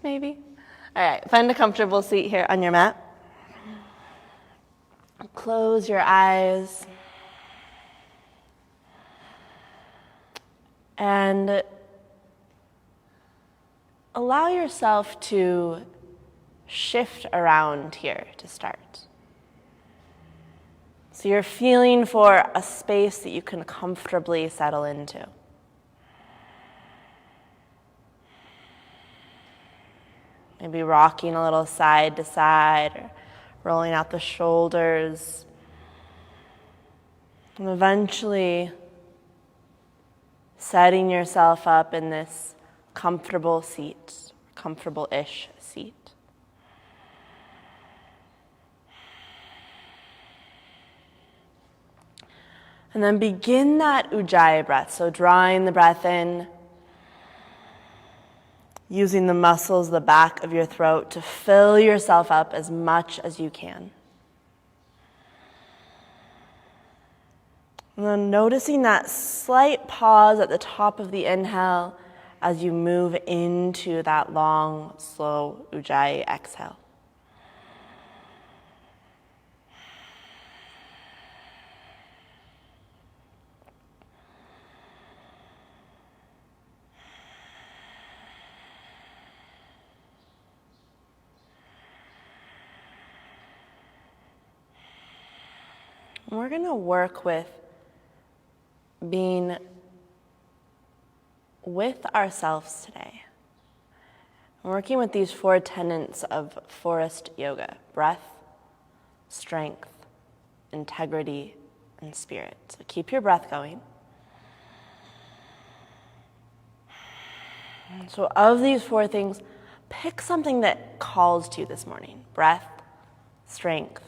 maybe. All right, find a comfortable seat here on your mat. Close your eyes. And allow yourself to shift around here to start. So you're feeling for a space that you can comfortably settle into. Maybe rocking a little side to side, or rolling out the shoulders. And eventually setting yourself up in this comfortable seat, comfortable-ish seat. And then begin that Ujjayi breath, so drawing the breath in, using the muscles of the back of your throat to fill yourself up as much as you can. And then noticing that slight pause at the top of the inhale as you move into that long, slow Ujjayi exhale. And we're going to work with being with ourselves today. I'm working with these 4 tenets of Forrest Yoga: breath, strength, integrity, and spirit. So keep your breath going. So of these 4 things, pick something that calls to you this morning: breath, strength,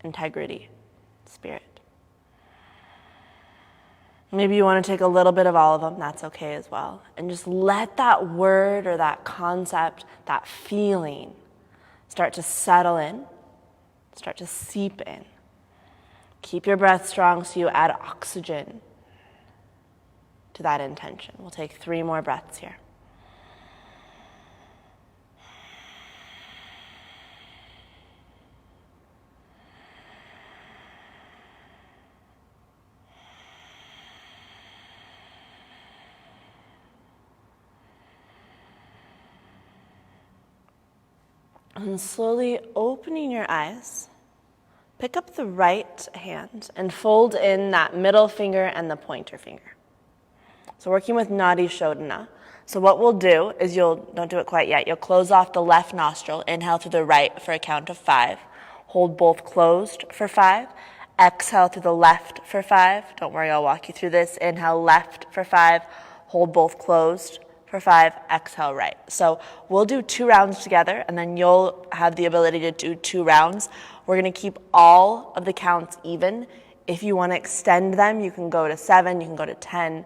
integrity, spirit. Maybe you want to take a little bit of all of them, that's okay as well. And just let that word or that concept, that feeling, start to settle in, start to seep in. Keep your breath strong so you add oxygen to that intention. We'll take 3 more breaths here. And slowly opening your eyes, pick up the right hand and fold in that middle finger and the pointer finger. So working with Nadi Shodhana. So what we'll do is don't do it quite yet, you'll close off the left nostril, inhale through the right for a count of 5. Hold both closed for 5. Exhale through the left for 5. Don't worry, I'll walk you through this. Inhale left for 5. Hold both closed for 5, exhale right. So we'll do 2 rounds together, and then you'll have the ability to do 2 rounds. We're going to keep all of the counts even. If you want to extend them, you can go to 7, you can go to 10.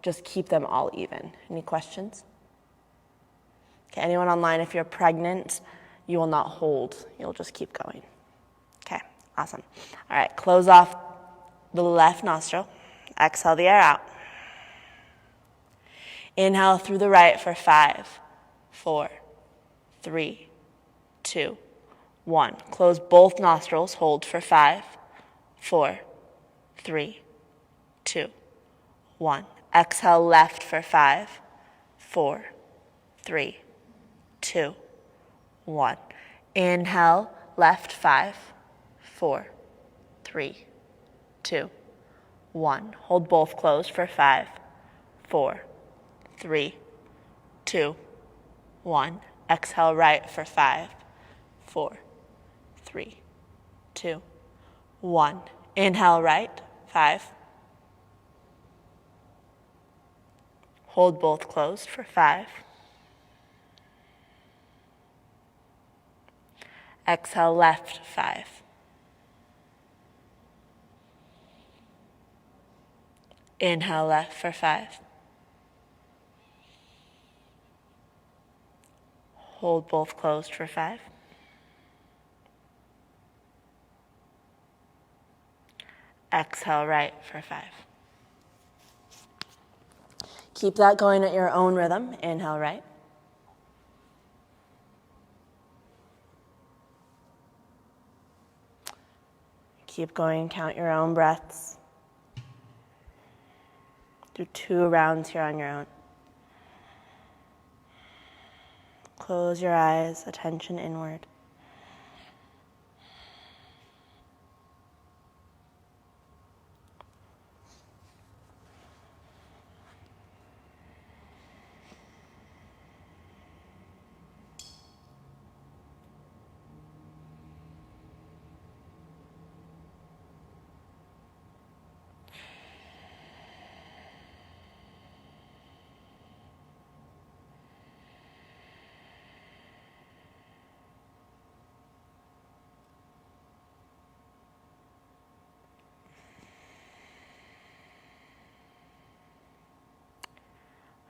Just keep them all even. Any questions? Okay, anyone online, if you're pregnant, you will not hold. You'll just keep going. Okay, awesome. All right, close off the left nostril. Exhale the air out. Inhale through the right for 5, 4, 3, 2, 1. Close both nostrils. Hold for 5, 4, 3, 2, 1. Exhale left for 5, 4, 3, 2, 1. Inhale left 5, 4, 3, 2, 1. Hold both closed for 5, 4, 3, 2, 1. Exhale right for 5, 4, 3, 2, 1. Inhale right, 5. Hold both closed for 5. Exhale left, 5. Inhale left for 5. Hold both closed for 5. Exhale right for 5. Keep that going at your own rhythm. Inhale right. Keep going, count your own breaths. Do 2 rounds here on your own. Close your eyes, attention inward.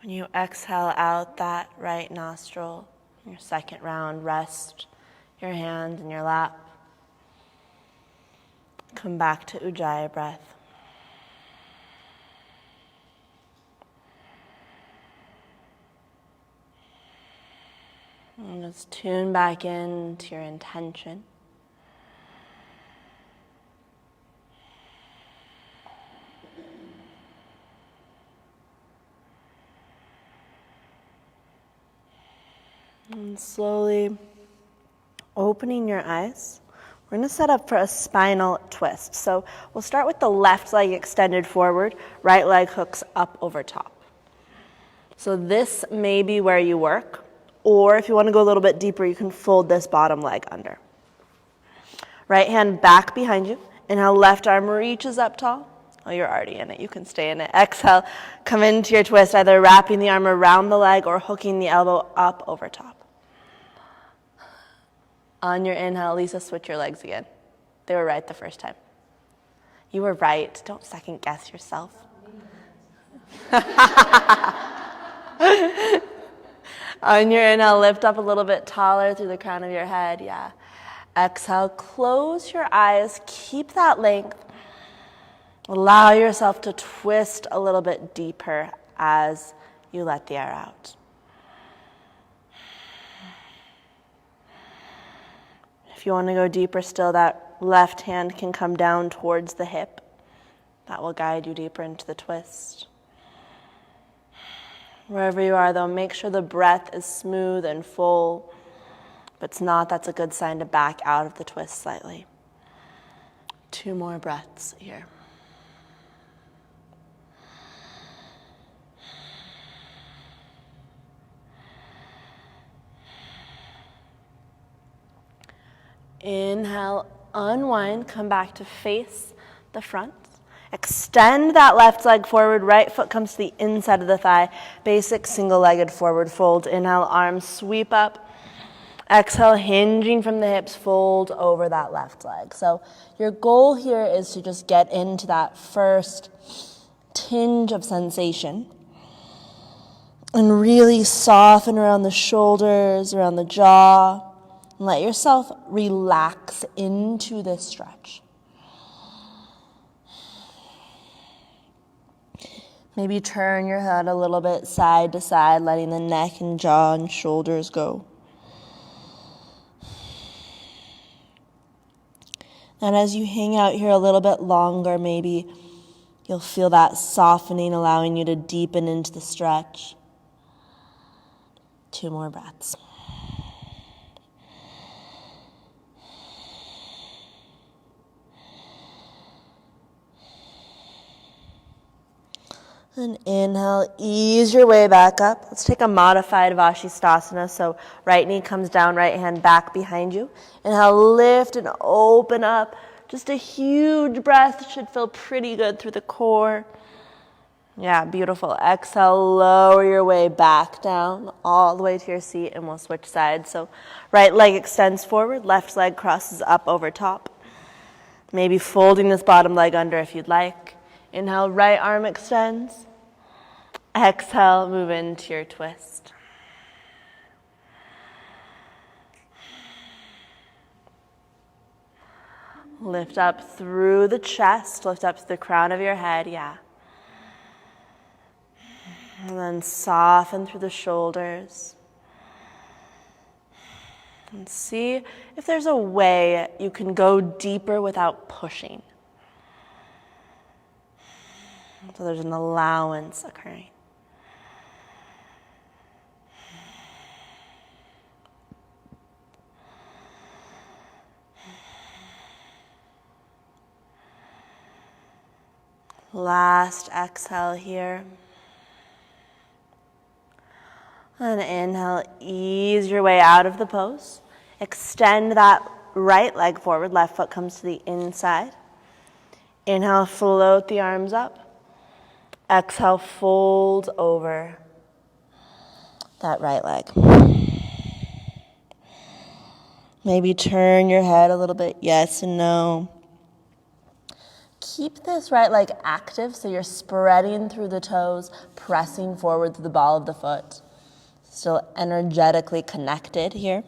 When you exhale out that right nostril, your second round, rest your hand in your lap. Come back to Ujjayi breath. And just tune back into your intention. And slowly opening your eyes, we're going to set up for a spinal twist. So we'll start with the left leg extended forward, right leg hooks up over top. So this may be where you work, or if you want to go a little bit deeper, you can fold this bottom leg under. Right hand back behind you. Inhale, left arm reaches up tall. Oh, you're already in it. You can stay in it. Exhale, come into your twist, either wrapping the arm around the leg or hooking the elbow up over top. On your inhale, Lisa, switch your legs again. They were right the first time. You were right. Don't second guess yourself. On your inhale, lift up a little bit taller through the crown of your head. Yeah. Exhale, close your eyes. Keep that length. Allow yourself to twist a little bit deeper as you let the air out. If you want to go deeper still, that left hand can come down towards the hip. That will guide you deeper into the twist. Wherever you are, though, make sure the breath is smooth and full. If it's not, that's a good sign to back out of the twist slightly. 2 more breaths here. Inhale, unwind, come back to face the front. Extend that left leg forward, right foot comes to the inside of the thigh. Basic single-legged forward fold. Inhale, arms sweep up. Exhale, hinging from the hips, fold over that left leg. So your goal here is to just get into that first tinge of sensation and really soften around the shoulders, around the jaw. And let yourself relax into this stretch. Maybe turn your head a little bit side to side, letting the neck and jaw and shoulders go. And as you hang out here a little bit longer, maybe you'll feel that softening, allowing you to deepen into the stretch. 2 more breaths. And inhale, ease your way back up. Let's take a modified Vashi Stasana. So right knee comes down, right hand back behind you. Inhale, lift and open up. Just a huge breath. Should feel pretty good through the core. Yeah, beautiful. Exhale, lower your way back down, all the way to your seat, and we'll switch sides. So right leg extends forward, left leg crosses up over top. Maybe folding this bottom leg under if you'd like. Inhale, right arm extends. Exhale, move into your twist. Lift up through the chest, lift up to the crown of your head, yeah. And then soften through the shoulders. And see if there's a way you can go deeper without pushing. So there's an allowance occurring. Last exhale here. And inhale, ease your way out of the pose. Extend that right leg forward, left foot comes to the inside. Inhale, float the arms up. Exhale, fold over that right leg. Maybe turn your head a little bit, yes and no. Keep this right leg active so you're spreading through the toes, pressing forward through the ball of the foot. Still energetically connected here.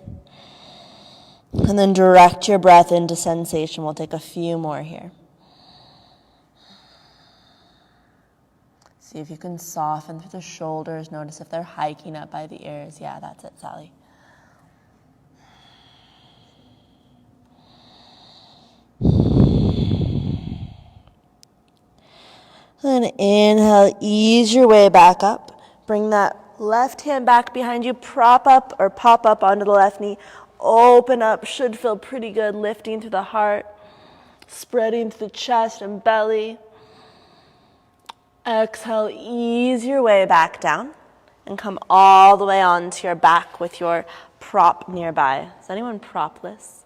And then direct your breath into sensation. We'll take a few more here. See if you can soften through the shoulders. Notice if they're hiking up by the ears. Yeah, that's it, Sally. Then inhale, ease your way back up. Bring that left hand back behind you. Prop up or pop up onto the left knee. Open up, should feel pretty good. Lifting through the heart. Spreading through the chest and belly. Exhale, ease your way back down. And come all the way onto your back with your prop nearby. Is anyone propless?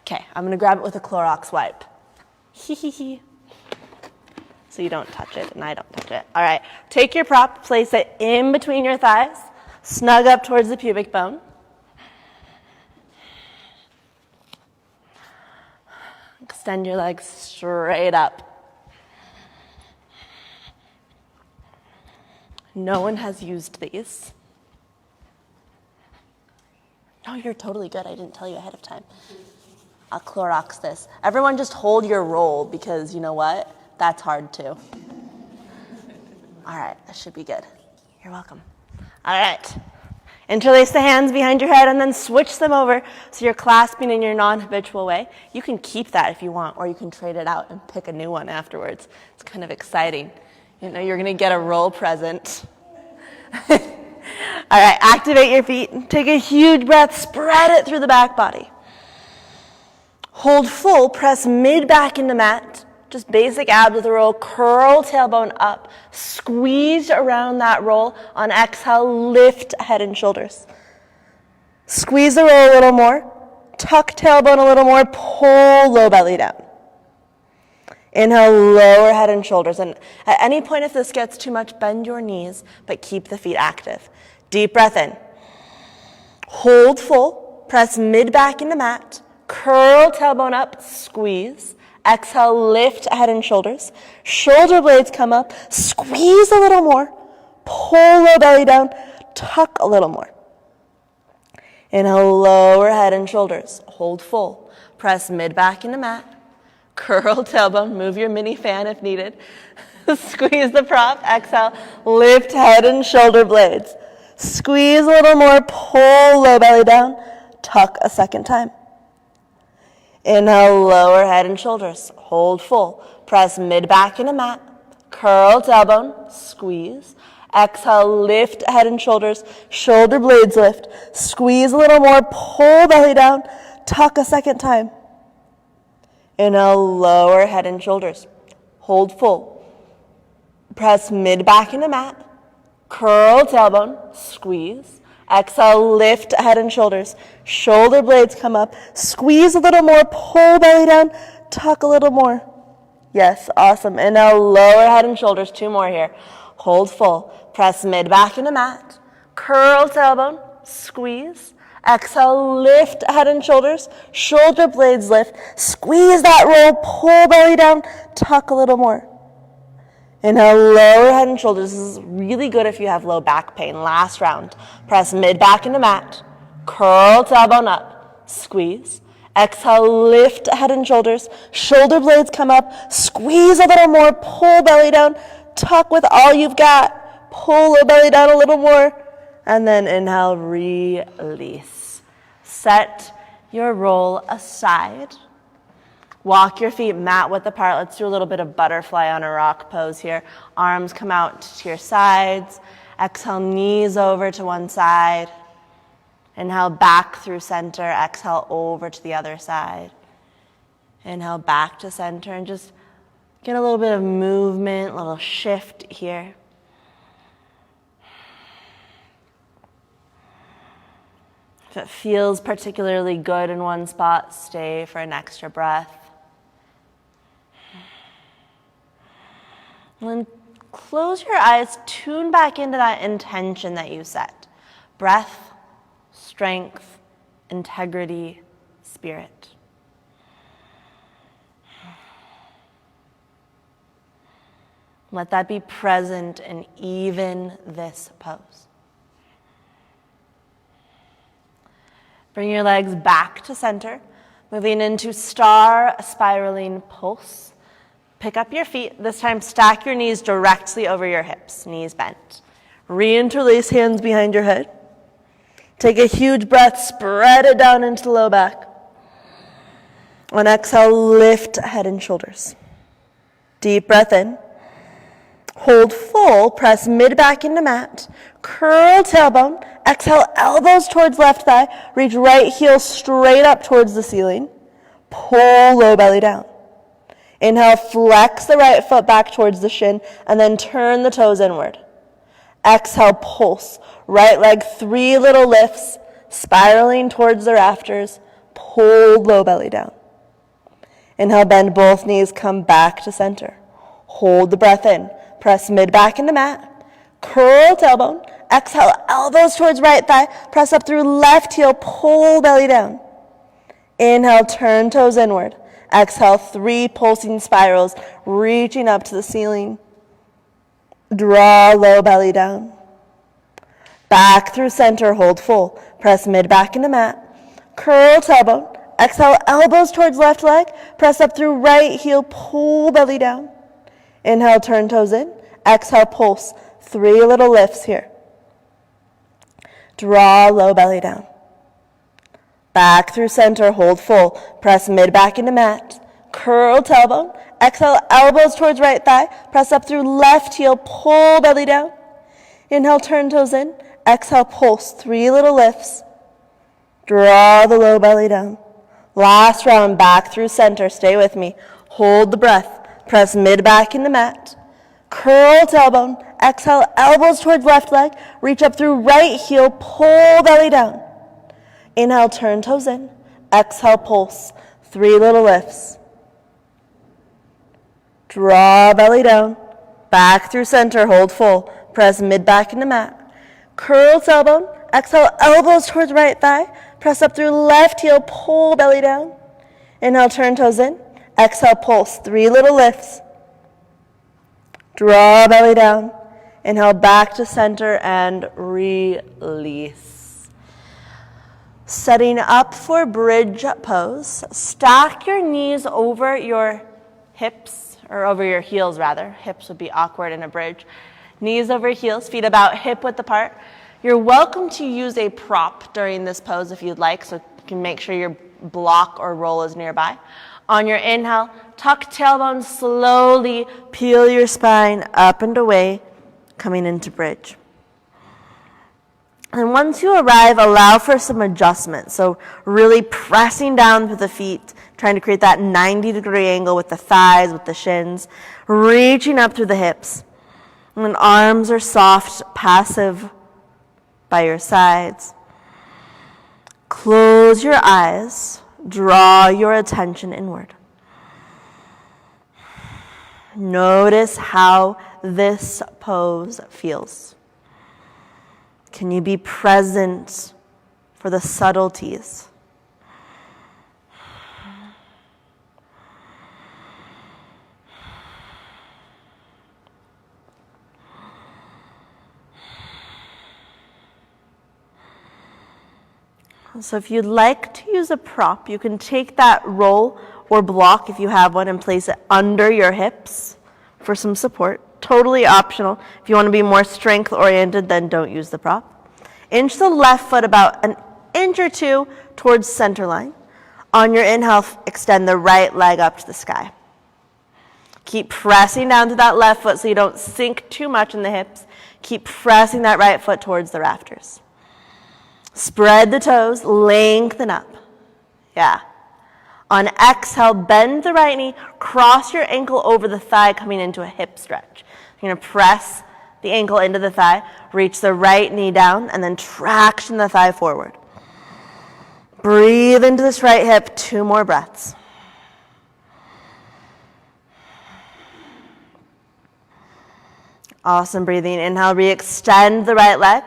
Okay, I'm going to grab it with a Clorox wipe. Hee. So you don't touch it and I don't touch it. All right, take your prop, place it in between your thighs, snug up towards the pubic bone. Extend your legs straight up. No one has used these. No, you're totally good. I didn't tell you ahead of time. I'll Clorox this. Everyone just hold your roll because you know what? That's hard too. All right, that should be good. You're welcome. All right. Interlace the hands behind your head and then switch them over so you're clasping in your non-habitual way. You can keep that if you want, or you can trade it out and pick a new one afterwards. It's kind of exciting. You know, you're going to get a roll present. All right, activate your feet. Take a huge breath. Spread it through the back body. Hold full. Press mid back into mat. Just basic abs with a roll. Curl tailbone up. Squeeze around that roll. On exhale, lift head and shoulders. Squeeze the roll a little more. Tuck tailbone a little more. Pull low belly down. Inhale, lower head and shoulders. And at any point if this gets too much, bend your knees, but keep the feet active. Deep breath in. Hold full. Press mid back into mat. Curl tailbone up. Squeeze. Exhale, lift head and shoulders. Shoulder blades come up. Squeeze a little more. Pull low belly down. Tuck a little more. Inhale, lower head and shoulders. Hold full. Press mid back into mat. Curl tailbone. Move your mini fan if needed. Squeeze the prop. Exhale, lift head and shoulder blades. Squeeze a little more. Pull low belly down. Tuck a second time. Inhale, lower head and shoulders. Hold full. Press mid back into mat. Curl tailbone. Squeeze. Exhale, lift head and shoulders. Shoulder blades lift. Squeeze a little more. Pull belly down. Tuck a second time. Inhale, lower head and shoulders. Hold full. Press mid back into mat. Curl tailbone. Squeeze. Exhale, lift head and shoulders. Shoulder blades come up. Squeeze a little more. Pull belly down. Tuck a little more. Yes, awesome. And now lower head and shoulders. Two more here. Hold full. Press mid back into mat. Curl tailbone. Squeeze. Exhale, lift head and shoulders. Shoulder blades lift. Squeeze that roll. Pull belly down. Tuck a little more. Inhale, lower head and shoulders. This is really good if you have low back pain. Last round. Press mid back into mat. Curl tailbone up. Squeeze. Exhale, lift head and shoulders. Shoulder blades come up. Squeeze a little more. Pull belly down. Tuck with all you've got. Pull low belly down a little more. And then inhale, release. Set your roll aside. Walk your feet mat width apart. Let's do a little bit of butterfly on a rock pose here. Arms come out to your sides. Exhale, knees over to one side. Inhale, back through center. Exhale, over to the other side. Inhale, back to center, and just get a little bit of movement, a little shift here. If it feels particularly good in one spot, stay for an extra breath. And then close your eyes, tune back into that intention that you set. Breath, strength, integrity, spirit. Let that be present in even this pose. Bring your legs back to center, moving into star spiraling pulse. Pick up your feet. This time, stack your knees directly over your hips, knees bent. Reinterlace hands behind your head. Take a huge breath, spread it down into the low back. On exhale, lift head and shoulders. Deep breath in. Hold full, press mid back into mat. Curl tailbone. Exhale, elbows towards left thigh. Reach right heel straight up towards the ceiling. Pull low belly down. Inhale, flex the right foot back towards the shin, and then turn the toes inward. Exhale, pulse. Right leg, 3 little lifts, spiraling towards the rafters. Pull low belly down. Inhale, bend both knees, come back to center. Hold the breath in. Press mid back into mat. Curl tailbone. Exhale, elbows towards right thigh. Press up through left heel, pull belly down. Inhale, turn toes inward. Exhale, 3 pulsing spirals, reaching up to the ceiling. Draw low belly down. Back through center, hold full. Press mid back into mat. Curl tailbone. Exhale, elbows towards left leg. Press up through right heel, pull belly down. Inhale, turn toes in. Exhale, pulse. 3 little lifts here. Draw low belly down. Back through center, hold full. Press mid back into mat. Curl tailbone. Exhale, elbows towards right thigh. Press up through left heel, pull belly down. Inhale, turn toes in. Exhale, pulse. 3 little lifts. Draw the low belly down. Last round, back through center. Stay with me. Hold the breath. Press mid back into mat. Curl tailbone. Exhale, elbows towards left leg. Reach up through right heel, pull belly down. Inhale, turn toes in. Exhale, pulse. 3 little lifts. Draw belly down. Back through center, hold full. Press mid back into mat. Curl tailbone. Exhale, elbows towards right thigh. Press up through left heel, pull belly down. Inhale, turn toes in. Exhale, pulse. 3 little lifts. Draw belly down. Inhale, back to center and release. Setting up for bridge pose. Stack your knees over your hips, or over your heels rather. Hips would be awkward in a bridge. Knees over heels, feet about hip width apart. You're welcome to use a prop during this pose if you'd like, so you can make sure your block or roll is nearby. On your inhale, tuck tailbone, slowly peel your spine up and away, coming into bridge. And once you arrive, allow for some adjustment. So really pressing down with the feet, trying to create that 90-degree angle with the thighs, with the shins, reaching up through the hips. And then arms are soft, passive by your sides. Close your eyes. Draw your attention inward. Notice how this pose feels. Can you be present for the subtleties? So if you'd like to use a prop, you can take that roll or block, if you have one, and place it under your hips for some support. Totally optional. If you want to be more strength-oriented, then don't use the prop. Inch the left foot about an inch or two towards center line. On your inhale, extend the right leg up to the sky. Keep pressing down to that left foot so you don't sink too much in the hips. Keep pressing that right foot towards the rafters. Spread the toes, lengthen up. Yeah. On exhale, bend the right knee, cross your ankle over the thigh, coming into a hip stretch. You're going to press the ankle into the thigh, reach the right knee down, and then traction the thigh forward. Breathe into this right hip, 2 more breaths. Awesome breathing. Inhale, re-extend the right leg.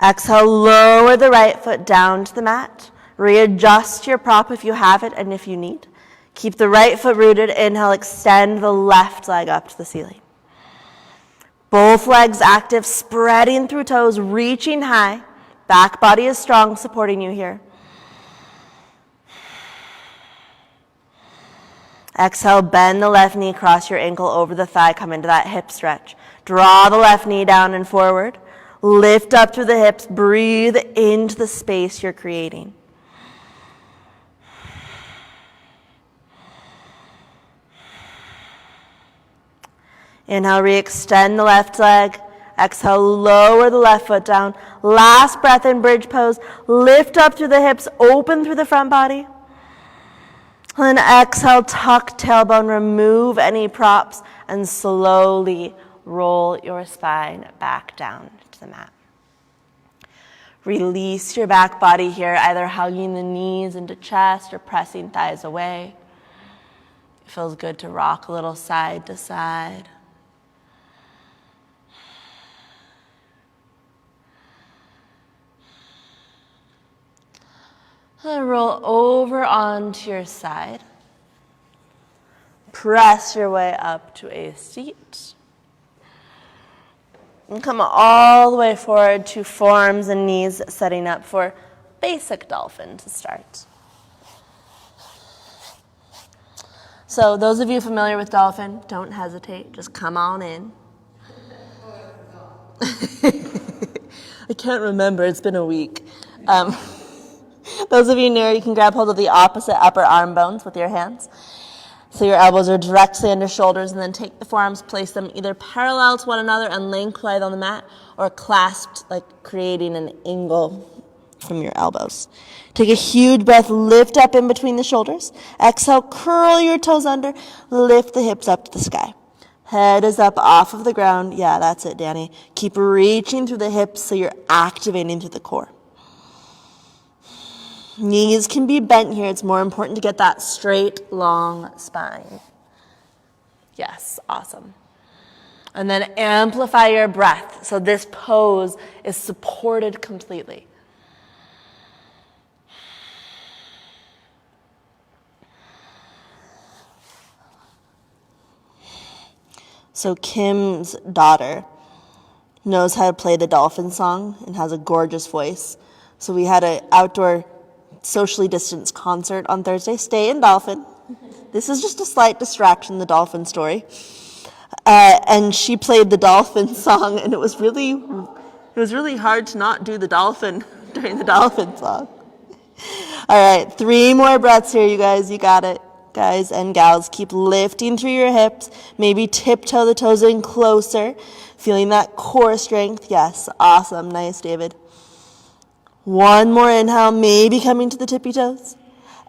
Exhale, lower the right foot down to the mat. Readjust your prop if you have it and if you need. Keep the right foot rooted. Inhale, extend the left leg up to the ceiling. Both legs active, spreading through toes, reaching high. Back body is strong, supporting you here. Exhale, bend the left knee, cross your ankle over the thigh, come into that hip stretch. Draw the left knee down and forward. Lift up through the hips, breathe into the space you're creating. Inhale, re-extend the left leg. Exhale, lower the left foot down. Last breath in bridge pose. Lift up through the hips, open through the front body. And exhale, tuck tailbone, remove any props, and slowly roll your spine back down to the mat. Release your back body here, either hugging the knees into chest or pressing thighs away. It feels good to rock a little side to side. And roll over onto your side. Press your way up to a seat. And come all the way forward to forearms and knees, setting up for basic dolphin to start. So those of you familiar with dolphin, don't hesitate. Just come on in. I can't remember. It's been a week. Those of you near, you can grab hold of the opposite upper arm bones with your hands. So your elbows are directly under shoulders, and then take the forearms, place them either parallel to one another and lengthwise on the mat, or clasped, like creating an angle from your elbows. Take a huge breath, lift up in between the shoulders. Exhale, curl your toes under, lift the hips up to the sky. Head is up off of the ground. Yeah, that's it, Danny. Keep reaching through the hips so you're activating through the core. Knees can be bent here. It's more important to get that straight, long spine. Yes, awesome. And then amplify your breath so this pose is supported completely. So Kim's daughter knows how to play the Dolphin song and has a gorgeous voice. So we had an outdoor socially distanced concert on Thursday. Stay in Dolphin. This is just a slight distraction, the Dolphin story. And she played the Dolphin song, and it was really hard to not do the Dolphin during the Dolphin song. All right, 3 more breaths here, you guys. You got it, guys and gals. Keep lifting through your hips. Maybe tiptoe the toes in closer. Feeling that core strength. Yes, awesome. Nice, David. 1 more inhale, maybe coming to the tippy toes.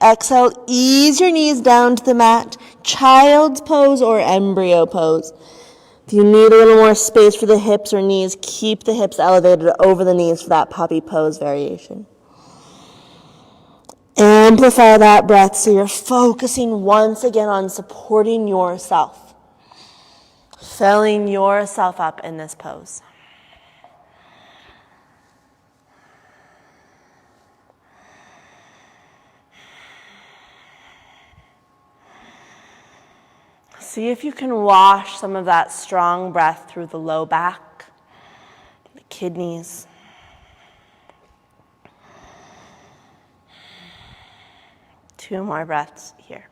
Exhale, ease your knees down to the mat. Child's pose or embryo pose. If you need a little more space for the hips or knees, keep the hips elevated over the knees for that puppy pose variation. Amplify that breath so you're focusing once again on supporting yourself. Filling yourself up in this pose. See if you can wash some of that strong breath through the low back, the kidneys. Two more breaths here.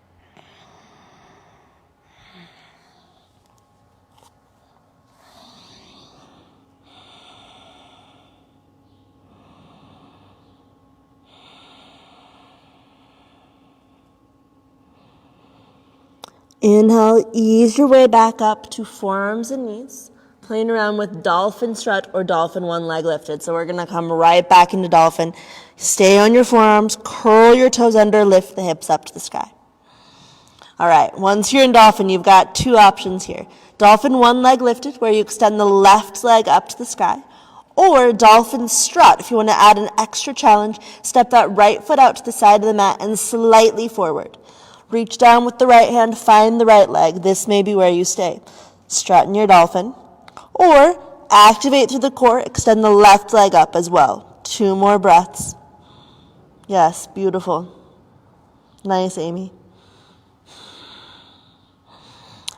Inhale, ease your way back up to forearms and knees. Playing around with Dolphin strut or Dolphin one leg lifted. So we're going to come right back into Dolphin. Stay on your forearms, curl your toes under, lift the hips up to the sky. All right, once you're in Dolphin, you've got two options here. Dolphin one leg lifted, where you extend the left leg up to the sky. Or Dolphin strut, if you want to add an extra challenge, step that right foot out to the side of the mat and slightly forward. Reach down with the right hand, find the right leg. This may be where you stay. Strut in your Dolphin. Or activate through the core, extend the left leg up as well. 2 more breaths. Yes, beautiful. Nice, Amy.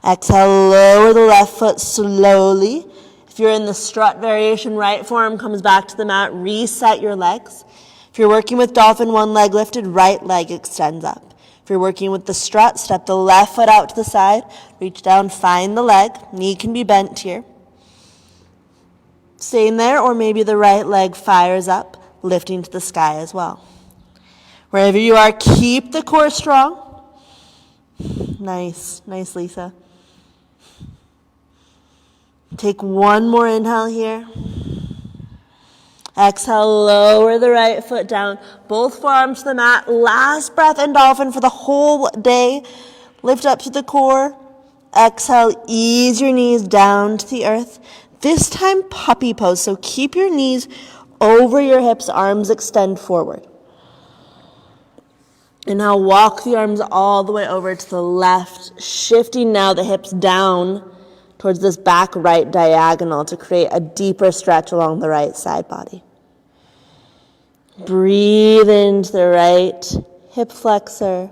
Exhale, lower the left foot slowly. If you're in the strut variation, right forearm comes back to the mat. Reset your legs. If you're working with Dolphin one leg lifted, right leg extends up. If you're working with the strut, step the left foot out to the side. Reach down, find the leg. Knee can be bent here. Staying there, or maybe the right leg fires up, lifting to the sky as well. Wherever you are, keep the core strong. Nice, Lisa. Take one more inhale here. Exhale, lower the right foot down. Both forearms to the mat. Last breath in Dolphin for the whole day. Lift up to the core. Exhale, ease your knees down to the earth. This time, puppy pose. So keep your knees over your hips, arms extend forward. And now walk the arms all the way over to the left, shifting now the hips down towards this back right diagonal to create a deeper stretch along the right side body. Breathe into the right hip flexor,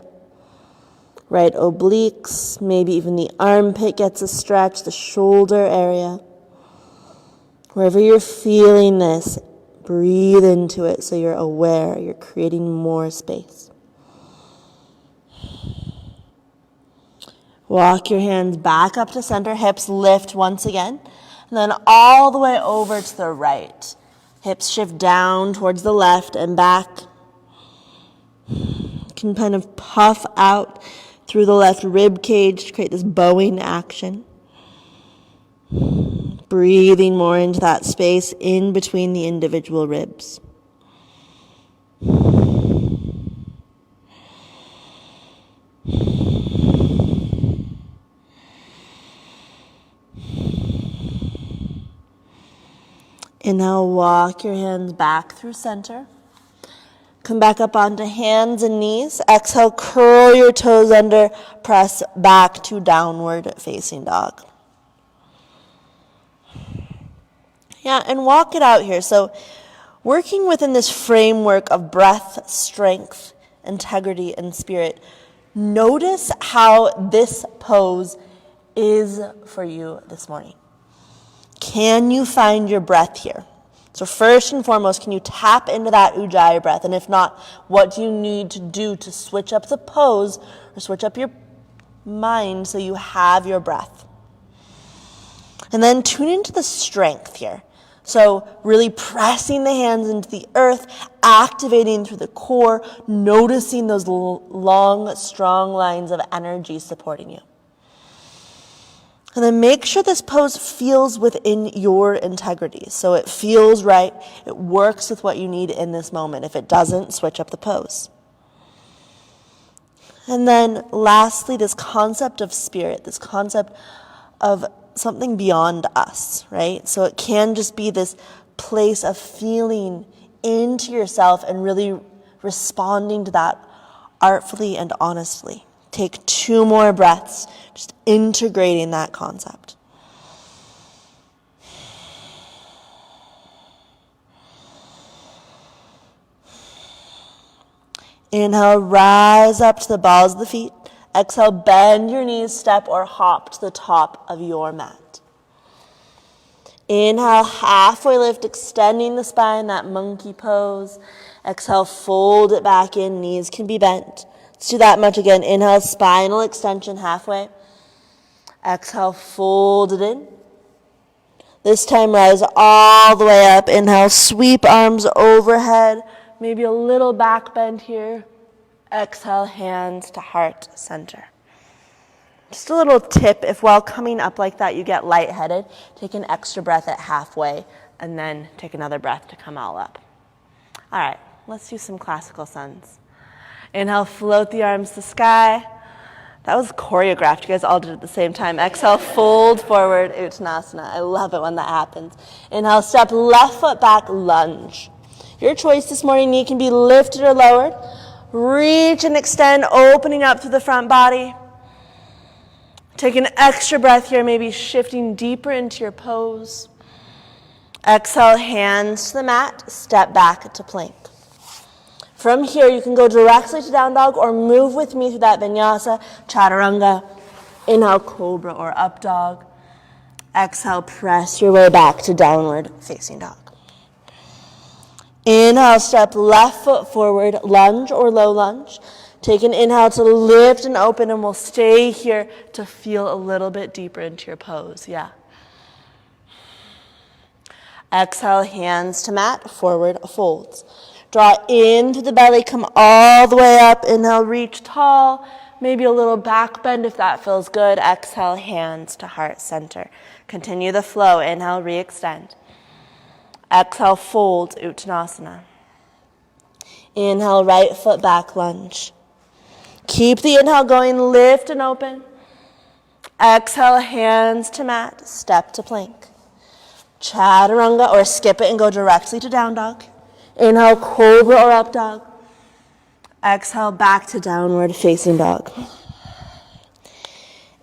right obliques, maybe even the armpit gets a stretch, the shoulder area. Wherever you're feeling this, breathe into it so you're aware, you're creating more space. Walk your hands back up to center, hips lift once again, and then all the way over to the right. Hips shift down towards the left and back. You can kind of puff out through the left rib cage to create this bowing action. Breathing more into that space in between the individual ribs. And now walk your hands back through center. Come back up onto hands and knees. Exhale, curl your toes under, press back to downward facing dog. Yeah, and walk it out here. So working within this framework of breath, strength, integrity, and spirit, notice how this pose is for you this morning. Can you find your breath here? So first and foremost, can you tap into that Ujjayi breath? And if not, what do you need to do to switch up the pose or switch up your mind so you have your breath? And then tune into the strength here. So really pressing the hands into the earth, activating through the core, noticing those long, strong lines of energy supporting you. And then make sure this pose feels within your integrity. So it feels right. It works with what you need in this moment. If it doesn't, switch up the pose. And then lastly, this concept of spirit, this concept of something beyond us, right? So it can just be this place of feeling into yourself and really responding to that artfully and honestly. Take 2 more breaths, just integrating that concept. Inhale, rise up to the balls of the feet. Exhale, bend your knees, step or hop to the top of your mat. Inhale, halfway lift, extending the spine, that monkey pose. Exhale, fold it back in, knees can be bent. Let's do that much again. Inhale, spinal extension halfway. Exhale, fold it in. This time, rise all the way up. Inhale, sweep arms overhead. Maybe a little back bend here. Exhale, hands to heart center. Just a little tip, if while coming up like that you get lightheaded, take an extra breath at halfway and then take another breath to come all up. All right, let's do some classical suns. Inhale, float the arms to the sky. That was choreographed. You guys all did it at the same time. Exhale, fold forward, Uttanasana. I love it when that happens. Inhale, step left foot back, lunge. Your choice this morning, knee can be lifted or lowered. Reach and extend, opening up through the front body. Take an extra breath here, maybe shifting deeper into your pose. Exhale, hands to the mat, step back to plank. From here, you can go directly to down dog or move with me through that vinyasa, chaturanga. Inhale, cobra or up dog. Exhale, press your way back to downward facing dog. Inhale, step left foot forward, lunge or low lunge. Take an inhale to lift and open, and we'll stay here to feel a little bit deeper into your pose. Yeah. Exhale, hands to mat, forward folds. Draw into the belly, come all the way up. Inhale, reach tall. Maybe a little back bend if that feels good. Exhale, hands to heart center. Continue the flow. Inhale, re-extend. Exhale, fold, Uttanasana. Inhale, right foot back, lunge. Keep the inhale going, lift and open. Exhale, hands to mat, step to plank. Chaturanga, or skip it and go directly to down dog. Inhale, cobra or up dog. Exhale, back to downward facing dog.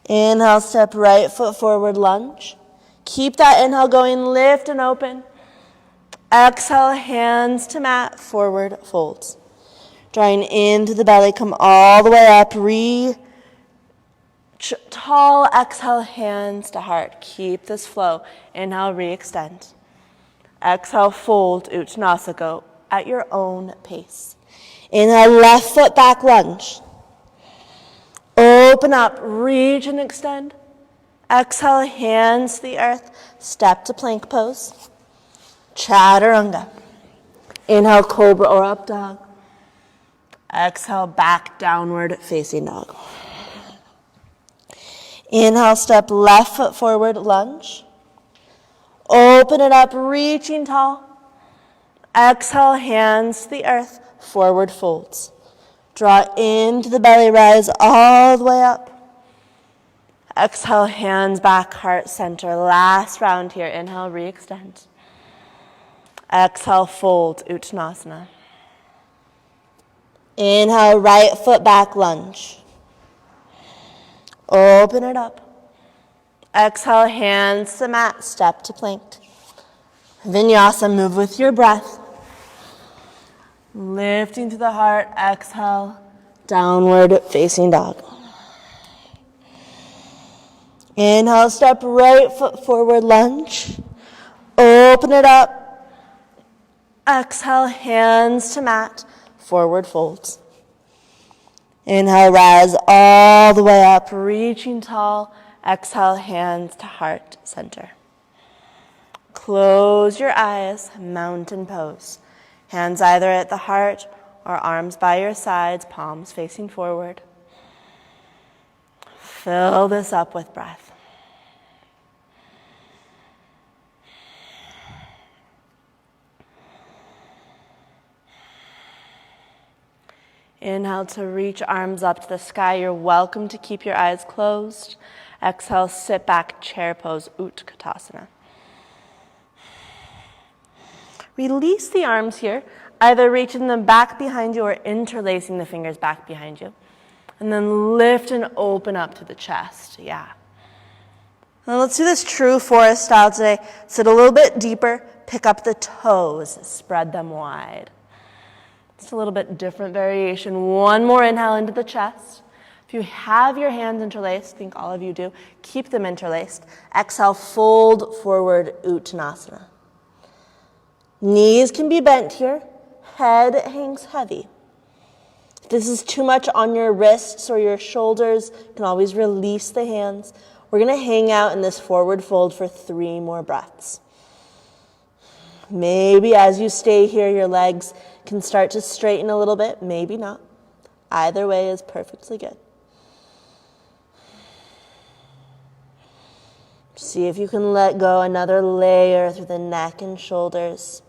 Inhale, step right foot forward, lunge. Keep that inhale going, lift and open. Exhale, hands to mat, forward folds. Drawing into the belly, come all the way up, tall, exhale, hands to heart. Keep this flow. Inhale, re-extend. Exhale, fold, Uttanasana. Go at your own pace. Inhale, left foot back, lunge. Open up, reach and extend. Exhale, hands to the earth. Step to plank pose. Chaturanga. Inhale, cobra or up dog. Exhale, back downward facing dog. Inhale, step left foot forward, lunge. Open it up, reaching tall. Exhale, hands to the earth, forward folds. Draw into the belly, rise all the way up. Exhale, hands back, heart center. Last round here. Inhale, re-extend. Exhale, fold, Uttanasana. Inhale, right foot back, lunge. Open it up. Exhale, hands to mat, step to plank. Vinyasa, move with your breath. Lifting to the heart, exhale, downward facing dog. Inhale, step right foot forward, lunge. Open it up. Exhale, hands to mat, forward folds. Inhale, rise all the way up, reaching tall. Exhale, hands to heart center. Close your eyes, mountain pose. Hands either at the heart or arms by your sides, palms facing forward. Fill this up with breath. Inhale to reach arms up to the sky. You're welcome to keep your eyes closed. Exhale, sit back, chair pose, Utkatasana. Release the arms here, either reaching them back behind you or interlacing the fingers back behind you. And then lift and open up to the chest, yeah. Now let's do this true forest style today. Sit a little bit deeper, pick up the toes, spread them wide. It's a little bit different variation. One more inhale into the chest. If you have your hands interlaced, I think all of you do, keep them interlaced. Exhale, fold forward, Uttanasana. Knees can be bent here. Head hangs heavy. If this is too much on your wrists or your shoulders, you can always release the hands. We're going to hang out in this forward fold for 3 more breaths. Maybe as you stay here, your legs can start to straighten a little bit. Maybe not. Either way is perfectly good. See if you can let go another layer through the neck and shoulders.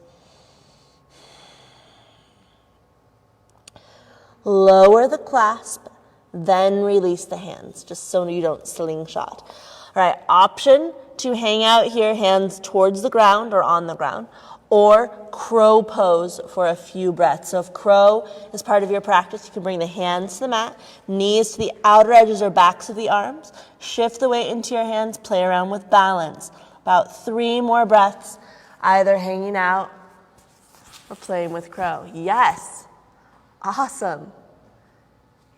Lower the clasp, then release the hands, just so you don't slingshot. All right, option to hang out here, hands towards the ground or on the ground, or crow pose for a few breaths. So if crow is part of your practice, you can bring the hands to the mat, knees to the outer edges or backs of the arms, shift the weight into your hands, play around with balance. About 3 more breaths, either hanging out or playing with crow. Yes, awesome.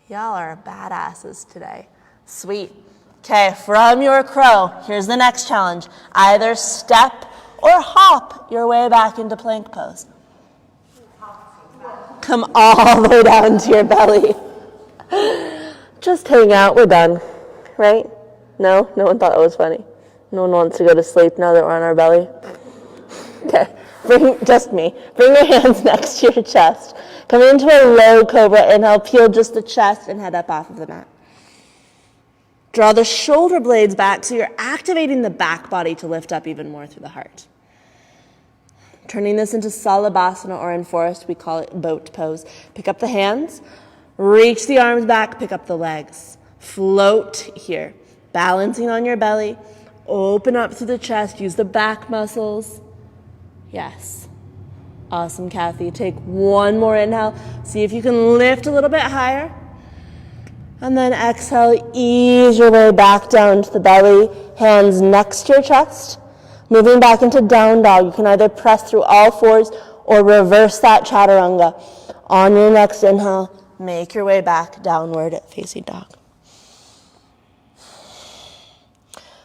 Y'all are badasses today. Sweet. Okay, from your crow, here's the next challenge. Either step or hop your way back into plank pose. Come all the way down to your belly. Just hang out, we're done, right? No one thought that was funny. No one wants to go to sleep now that we're on our belly. Okay, just me. Bring your hands next to your chest. Come into a low cobra. Inhale, peel just the chest and head up off of the mat. Draw the shoulder blades back so you're activating the back body to lift up even more through the heart. Turning this into Salabhasana, or in Forrest we call it boat pose. Pick up the hands, reach the arms back, pick up the legs. Float here, balancing on your belly. Open up through the chest, use the back muscles. Yes. Awesome, Kathy. Take one more inhale. See if you can lift a little bit higher. And then exhale, ease your way back down to the belly, hands next to your chest. Moving back into down dog, you can either press through all fours or reverse that chaturanga. On your next inhale, make your way back downward facing dog.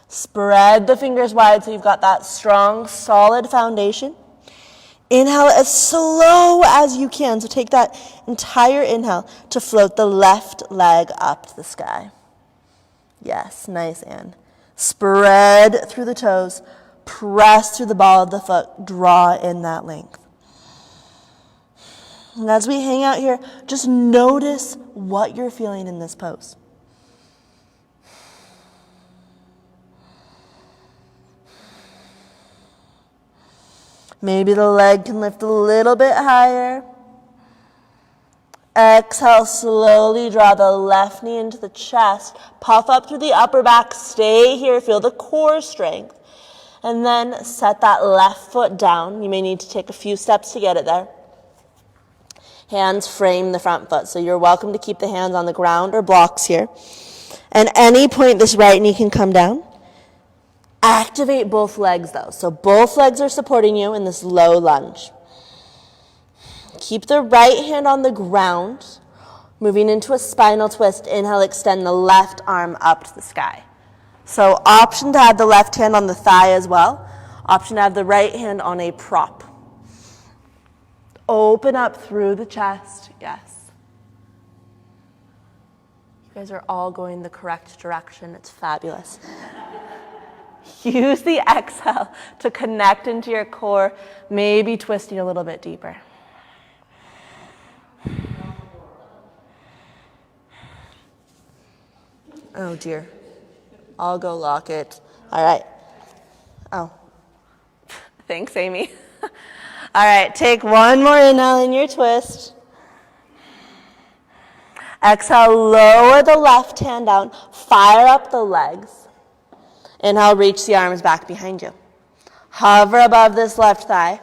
Spread the fingers wide so you've got that strong, solid foundation. Inhale as slow as you can. So take that entire inhale to float the left leg up to the sky. Yes, nice, Anne. Spread through the toes. Press through the ball of the foot. Draw in that length. And as we hang out here, just notice what you're feeling in this pose. Maybe the leg can lift a little bit higher. Exhale, slowly draw the left knee into the chest. Puff up through the upper back. Stay here. Feel the core strength. And then set that left foot down. You may need to take a few steps to get it there. Hands frame the front foot. So you're welcome to keep the hands on the ground or blocks here. And any point, this right knee can come down. Activate both legs though. So both legs are supporting you in this low lunge. Keep the right hand on the ground. Moving into a spinal twist. Inhale, extend the left arm up to the sky. So option to have the left hand on the thigh as well. Option to have the right hand on a prop. Open up through the chest. Yes. You guys are all going the correct direction. It's fabulous. Use the exhale to connect into your core, maybe twisting a little bit deeper. Oh dear. I'll go lock it. All right. Oh. Thanks, Amy. All right, take one more inhale in your twist. Exhale, lower the left hand down. Fire up the legs. Inhale, reach the arms back behind you. Hover above this left thigh.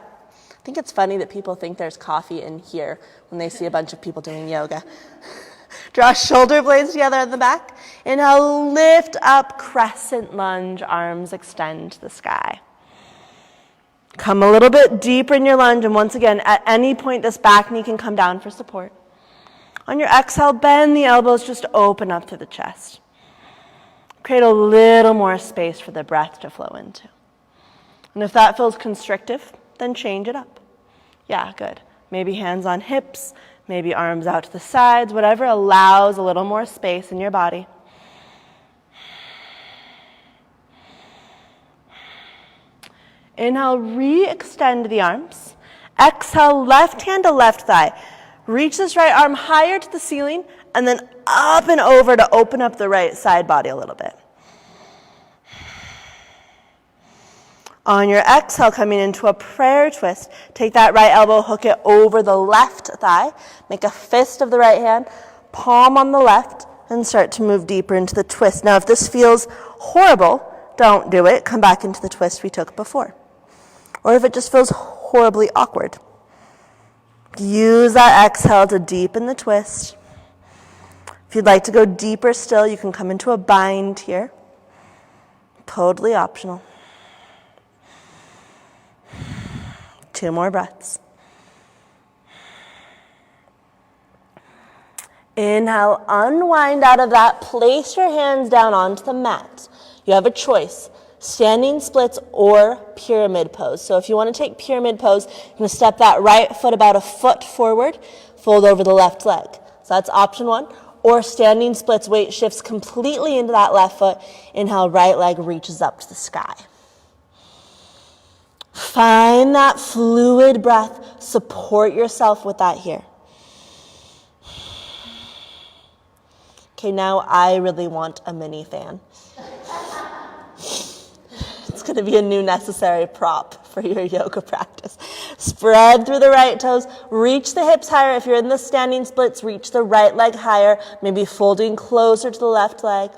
I think it's funny that people think there's coffee in here when they see a bunch of people doing yoga. Draw shoulder blades together in the back. Inhale, lift up, crescent lunge, arms extend to the sky. Come a little bit deeper in your lunge, and once again, at any point, this back knee can come down for support. On your exhale, bend the elbows, just open up to the chest. Create a little more space for the breath to flow into. And if that feels constrictive, then change it up. Yeah, good. Maybe hands on hips, maybe arms out to the sides, whatever allows a little more space in your body. Inhale, re-extend the arms. Exhale, left hand to left thigh. Reach this right arm higher to the ceiling, and then up and over to open up the right side body a little bit. On your exhale, coming into a prayer twist, take that right elbow, hook it over the left thigh, make a fist of the right hand, palm on the left, and start to move deeper into the twist. Now, if this feels horrible, don't do it. Come back into the twist we took before. Or if it just feels horribly awkward, use that exhale to deepen the twist. If you'd like to go deeper still, you can come into a bind here. Totally optional. 2 more breaths. Inhale, unwind out of that. Place your hands down onto the mat. You have a choice, standing splits or pyramid pose. So if you want to take pyramid pose, you're going to step that right foot about a foot forward, fold over the left leg. So that's option 1. Or standing splits, weight shifts completely into that left foot. Inhale, right leg reaches up to the sky. Find that fluid breath. Support yourself with that here. Okay, now I really want a mini fan. It's going to be a new necessary prop for your yoga practice. Spread through the right toes. Reach the hips higher. If you're in the standing splits, reach the right leg higher, maybe folding closer to the left leg.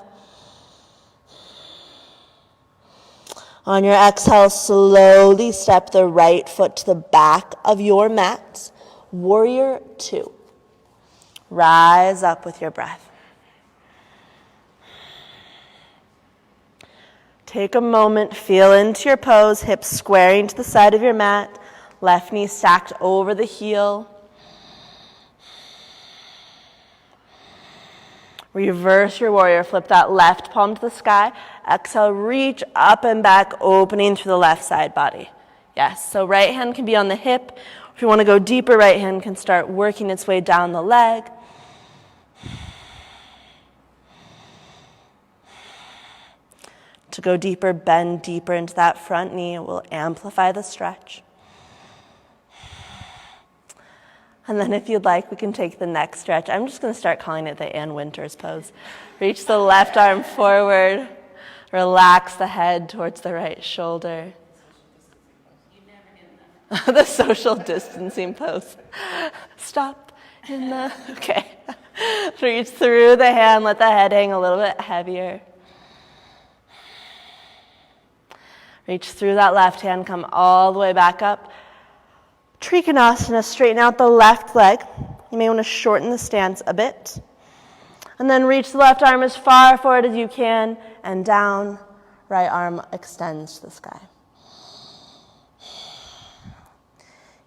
On your exhale, slowly step the right foot to the back of your mat. Warrior 2. Rise up with your breath. Take a moment, feel into your pose, hips squaring to the side of your mat, left knee stacked over the heel. Reverse your warrior, flip that left palm to the sky. Exhale, reach up and back, opening through the left side body. Yes, so right hand can be on the hip. If you want to go deeper, right hand can start working its way down the leg. To go deeper, bend deeper into that front knee. It will amplify the stretch. And then if you'd like, we can take the next stretch. I'm just going to start calling it the Ann Winters pose. Reach the left arm forward. Relax the head towards the right shoulder. The social distancing pose. Stop in the... Okay. Reach through the hand. Let the head hang a little bit heavier. Reach through that left hand, come all the way back up. Trikonasana, straighten out the left leg. You may want to shorten the stance a bit. And then reach the left arm as far forward as you can and down. Right arm extends to the sky.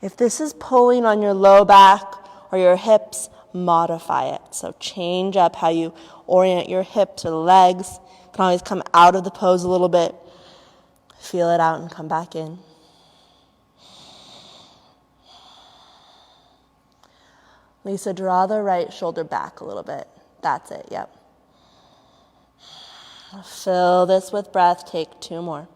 If this is pulling on your low back or your hips, modify it. So change up how you orient your hips or the legs. You can always come out of the pose a little bit. Feel it out and come back in. Lisa, draw the right shoulder back a little bit. That's it, yep. Fill this with breath. Take 2 more.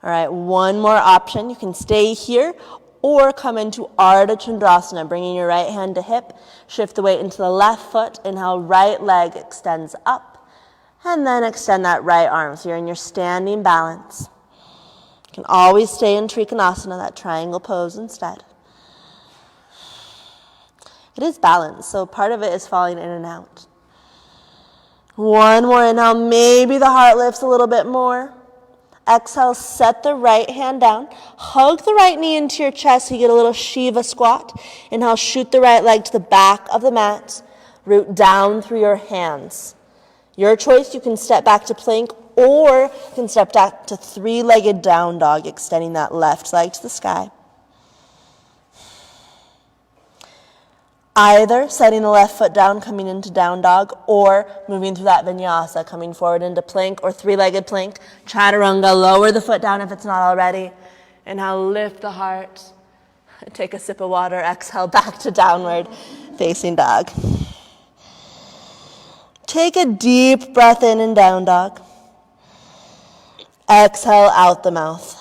All right, 1 more option. You can stay here or come into Ardha Chandrasana, bringing your right hand to hip. Shift the weight into the left foot. Inhale, right leg extends up. And then extend that right arm. So you're in your standing balance. You can always stay in Trikonasana, that triangle pose instead. It is balance, so part of it is falling in and out. 1 more inhale. Maybe the heart lifts a little bit more. Exhale, set the right hand down. Hug the right knee into your chest so you get a little Shiva squat. Inhale, shoot the right leg to the back of the mat. Root down through your hands. Your choice, you can step back to plank or you can step back to 3-legged down dog, extending that left leg to the sky. Either setting the left foot down, coming into down dog, or moving through that vinyasa, coming forward into plank or 3-legged plank. Chaturanga, lower the foot down if it's not already. Inhale, lift the heart. Take a sip of water. Exhale, back to downward facing dog. Take a deep breath in down dog. Exhale out the mouth.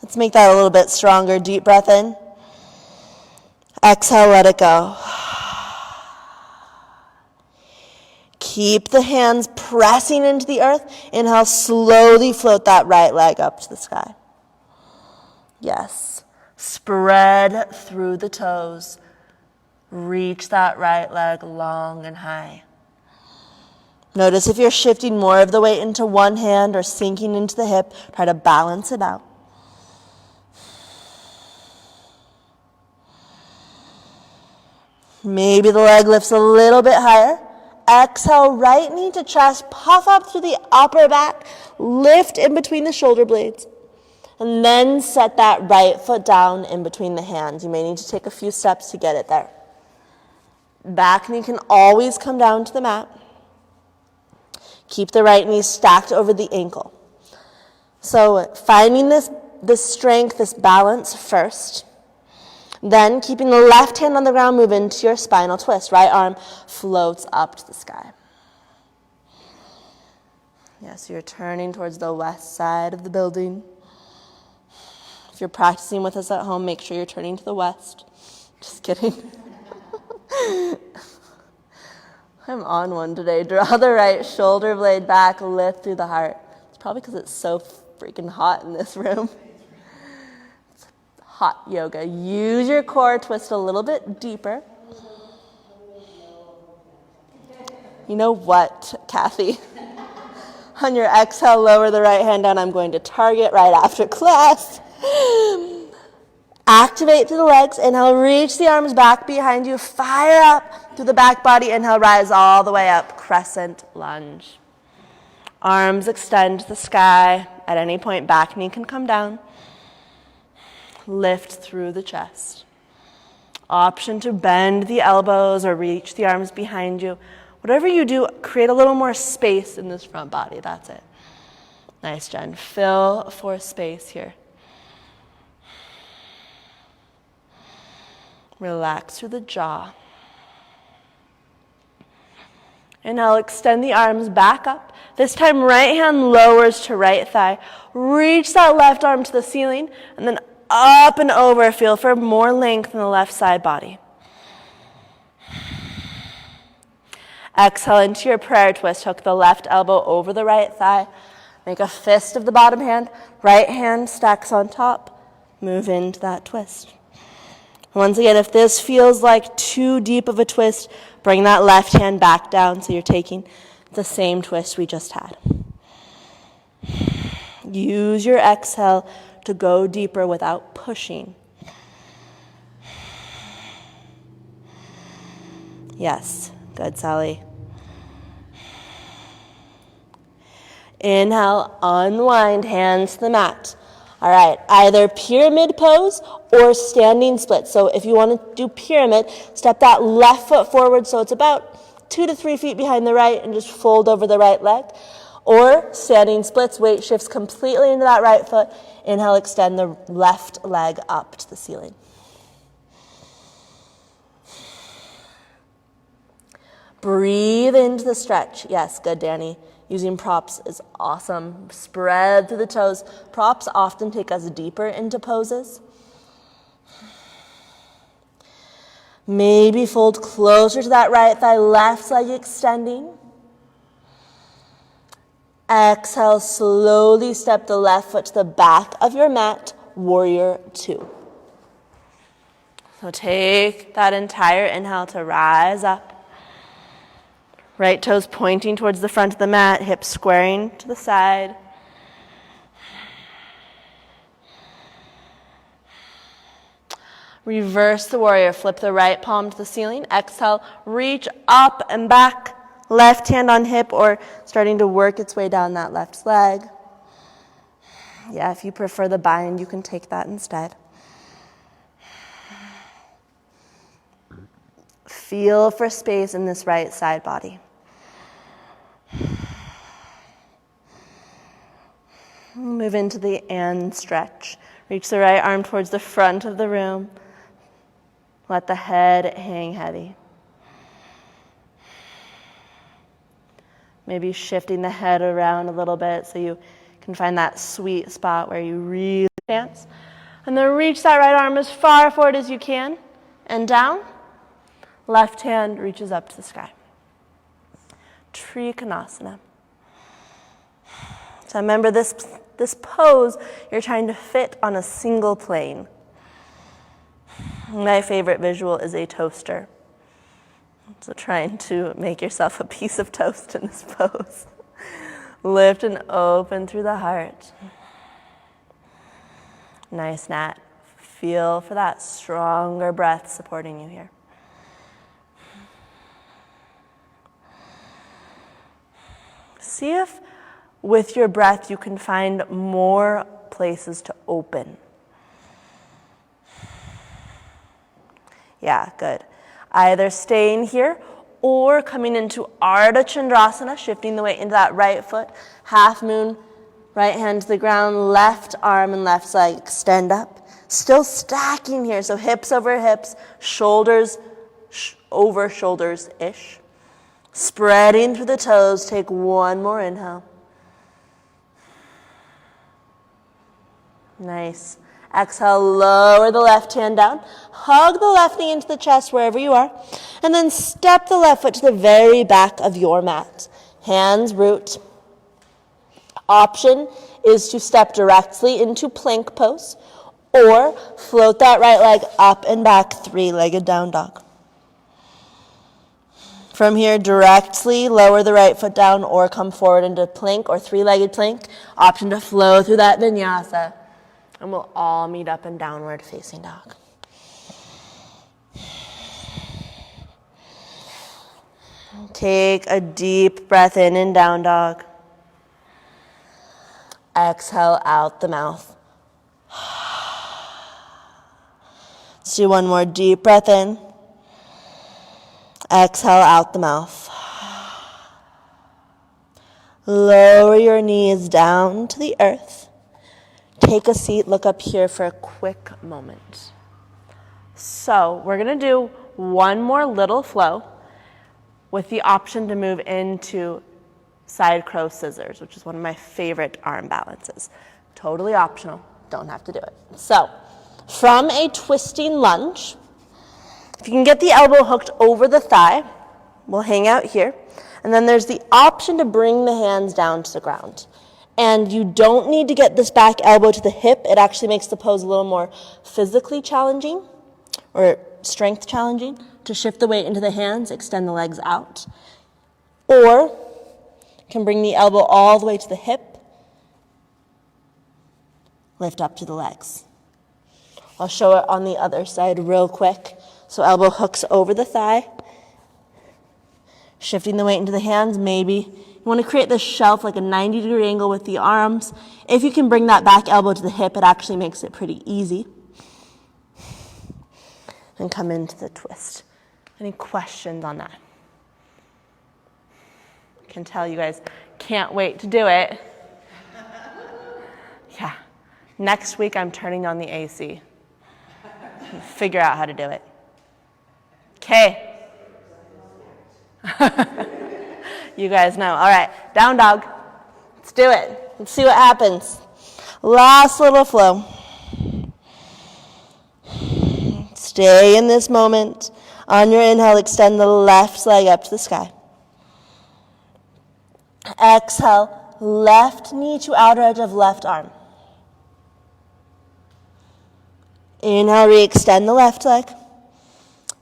Let's make that a little bit stronger. Deep breath in. Exhale, let it go. Keep the hands pressing into the earth. Inhale, slowly float that right leg up to the sky. Yes. Spread through the toes. Reach that right leg long and high. Notice if you're shifting more of the weight into one hand or sinking into the hip, try to balance it out. Maybe the leg lifts a little bit higher. Exhale, right knee to chest, puff up through the upper back, lift in between the shoulder blades, and then set that right foot down in between the hands. You may need to take a few steps to get it there. Back knee can always come down to the mat. Keep the right knee stacked over the ankle. So finding this strength, this balance first. Then, keeping the left hand on the ground, move into your spinal twist. Right arm floats up to the sky. Yes, you're turning towards the west side of the building. If you're practicing with us at home, make sure you're turning to the west. Just kidding. I'm on one today. Draw the right shoulder blade back, lift through the heart. It's probably because it's so freaking hot in this room. Hot yoga. Use your core, twist a little bit deeper. You know what, Kathy? On your exhale, lower the right hand down. I'm going to target right after class. Activate through the legs. Inhale, reach the arms back behind you. Fire up through the back body. Inhale, rise all the way up. Crescent lunge. Arms extend to the sky. At any point, back knee can come down. Lift through the chest. Option to bend the elbows or reach the arms behind you. Whatever you do, create a little more space in this front body. That's it. Nice, Jen. Fill for space here. Relax through the jaw. Inhale, extend the arms back up. This time, right hand lowers to right thigh. Reach that left arm to the ceiling, and then up and over. Feel for more length in the left side body. Exhale into your prayer twist. Hook the left elbow over the right thigh. Make a fist of the bottom hand. Right hand stacks on top. Move into that twist. Once again, if this feels like too deep of a twist, bring that left hand back down so you're taking the same twist we just had. Use your exhale to go deeper without pushing. Yes, good, Sally. Inhale, unwind, hands to the mat. All right, either pyramid pose or standing split. So if you want to do pyramid, step that left foot forward so it's about 2 to 3 feet behind the right and just fold over the right leg. Or standing splits, weight shifts completely into that right foot. Inhale, extend the left leg up to the ceiling. Breathe into the stretch. Yes, good, Danny. Using props is awesome. Spread through the toes. Props often take us deeper into poses. Maybe fold closer to that right thigh, left leg extending. Exhale, slowly step the left foot to the back of your mat, warrior 2. So take that entire inhale to rise up. Right toes pointing towards the front of the mat, hips squaring to the side. Reverse the warrior, flip the right palm to the ceiling. Exhale, reach up and back. Left hand on hip or starting to work its way down that left leg. Yeah, if you prefer the bind, you can take that instead. Feel for space in this right side body. Move into the and stretch. Reach the right arm towards the front of the room. Let the head hang heavy. Maybe shifting the head around a little bit so you can find that sweet spot where you really dance. And then reach that right arm as far forward as you can and down. Left hand reaches up to the sky. Trikonasana. So remember this pose, you're trying to fit on a single plane. My favorite visual is a toaster. So trying to make yourself a piece of toast in this pose. Lift and open through the heart. Nice, Nat. Feel for that stronger breath supporting you here. See if with your breath you can find more places to open. Yeah, good. Either staying here or coming into Ardha Chandrasana, shifting the weight into that right foot, half moon, right hand to the ground, left arm and left leg extend up. Still stacking here, so hips over hips, shoulders over shoulders-ish. Spreading through the toes, take one more inhale. Nice. Exhale, lower the left hand down. Hug the left knee into the chest wherever you are. And then step the left foot to the very back of your mat. Hands root. Option is to step directly into plank pose or float that right leg up and back, three-legged down dog. From here, directly lower the right foot down or come forward into plank or three-legged plank. Option to flow through that vinyasa. And we'll all meet up in downward facing dog. Take a deep breath in down dog. Exhale out the mouth. Let's do one more deep breath in. Exhale out the mouth. Lower your knees down to the earth. Take a seat, look up here for a quick moment. So we're going to do one more little flow with the option to move into side crow scissors, which is one of my favorite arm balances. Totally optional, don't have to do it. So from a twisting lunge, if you can get the elbow hooked over the thigh, we'll hang out here. And then there's the option to bring the hands down to the ground. And you don't need to get this back elbow to the hip. It actually makes the pose a little more physically challenging or strength challenging to shift the weight into the hands, extend the legs out. Or you can bring the elbow all the way to the hip, lift up to the legs. I'll show it on the other side real quick. So elbow hooks over the thigh, shifting the weight into the hands, maybe. You want to create this shelf like a 90-degree angle with the arms. If you can bring that back elbow to the hip, it actually makes it pretty easy. And come into the twist. Any questions on that? I can tell you guys can't wait to do it. Yeah. Next week I'm turning on the AC. Figure out how to do it. Okay. You guys know. All right, down dog. Let's do it. Let's see what happens. Last little flow. Stay in this moment. On your inhale, extend the left leg up to the sky. Exhale, left knee to outer edge of left arm. Inhale, re-extend the left leg.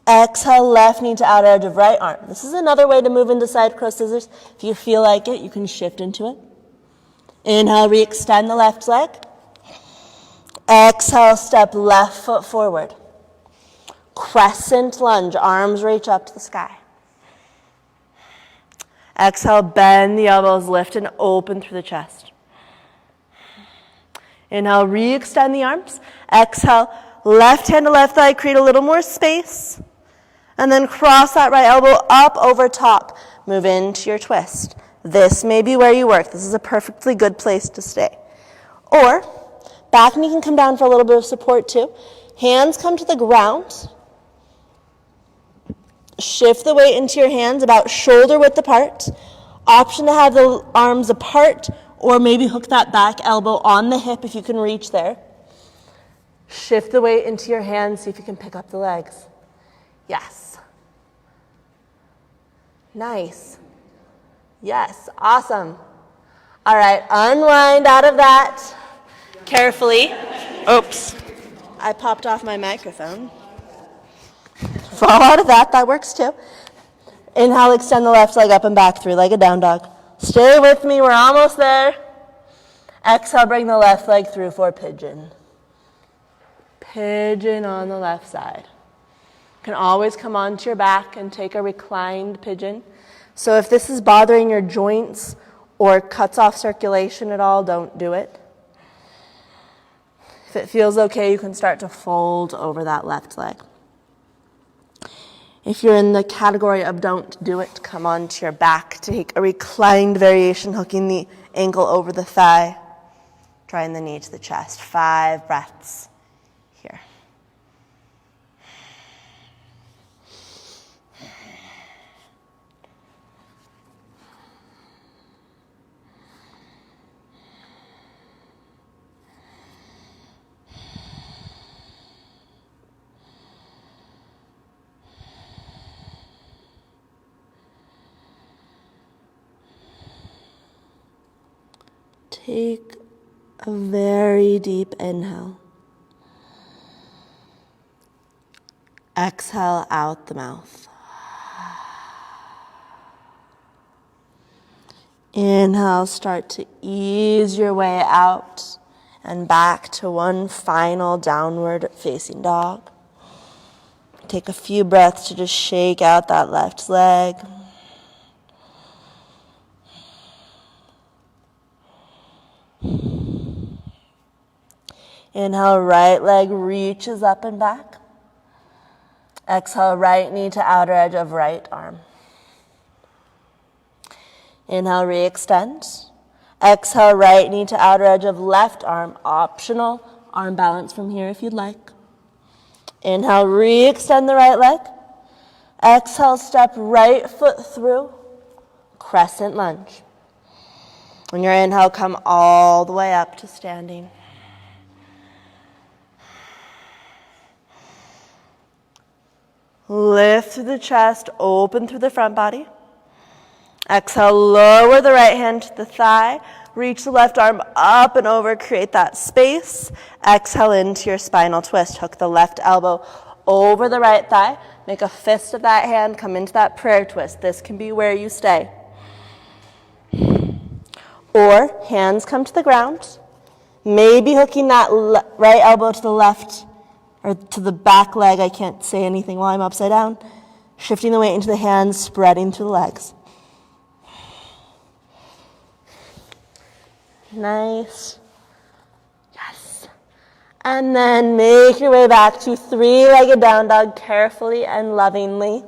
Exhale, left knee to outer edge of right arm. This is another way to move into side crow scissors. If you feel like it, you can shift into it. Inhale, re-extend the left leg. Exhale, step left foot forward. Crescent lunge, arms reach up to the sky. Exhale, bend the elbows, lift and open through the chest. Inhale, re-extend the arms. Exhale, left hand to left thigh, create a little more space. And then cross that right elbow up over top. Move into your twist. This may be where you work. This is a perfectly good place to stay. Or, back knee can come down for a little bit of support too. Hands come to the ground. Shift the weight into your hands about shoulder width apart. Option to have the arms apart or maybe hook that back elbow on the hip if you can reach there. Shift the weight into your hands, see if you can pick up the legs. Yes. Nice. Yes, awesome. All right, unwind out of that carefully. Oops, I popped off my microphone. Fall out of that, that works too. Inhale, extend the left leg up and back, three-legged down dog. Stay with me, we're almost there. Exhale, bring the left leg through for pigeon. Pigeon on the left side. You can always come onto your back and take a reclined pigeon. So if this is bothering your joints or cuts off circulation at all, don't do it. If it feels okay, you can start to fold over that left leg. If you're in the category of don't do it, come onto your back. Take a reclined variation, hooking the ankle over the thigh, drawing the knee to the chest. 5 breaths here. Take a very deep inhale. Exhale out the mouth. Inhale, start to ease your way out and back to one final downward facing dog. Take a few breaths to just shake out that left leg. Inhale, right leg reaches up and back. Exhale, right knee to outer edge of right arm. Inhale, re-extend. Exhale, right knee to outer edge of left arm. Optional arm balance from here if you'd like. Inhale, re-extend the right leg. Exhale, step right foot through. Crescent lunge. On your inhale, come all the way up to standing. Lift through the chest, open through the front body. Exhale, lower the right hand to the thigh. Reach the left arm up and over, create that space. Exhale into your spinal twist. Hook the left elbow over the right thigh. Make a fist of that hand, come into that prayer twist. This can be where you stay. Or hands come to the ground. Maybe hooking that right elbow to the left or to the back leg. I can't say anything while I'm upside down. Shifting the weight into the hands, spreading through the legs. Nice. Yes. And then make your way back to three-legged down dog carefully and lovingly.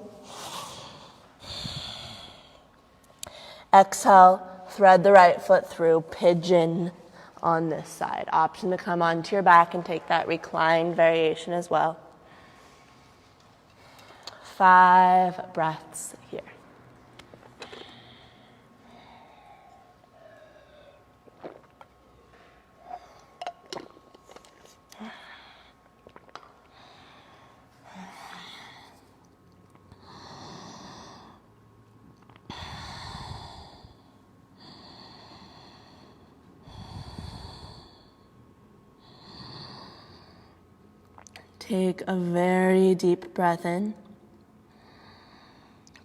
Exhale, thread the right foot through, pigeon on this side. Option to come onto your back and take that reclined variation as well. 5 breaths here. Take a very deep breath in,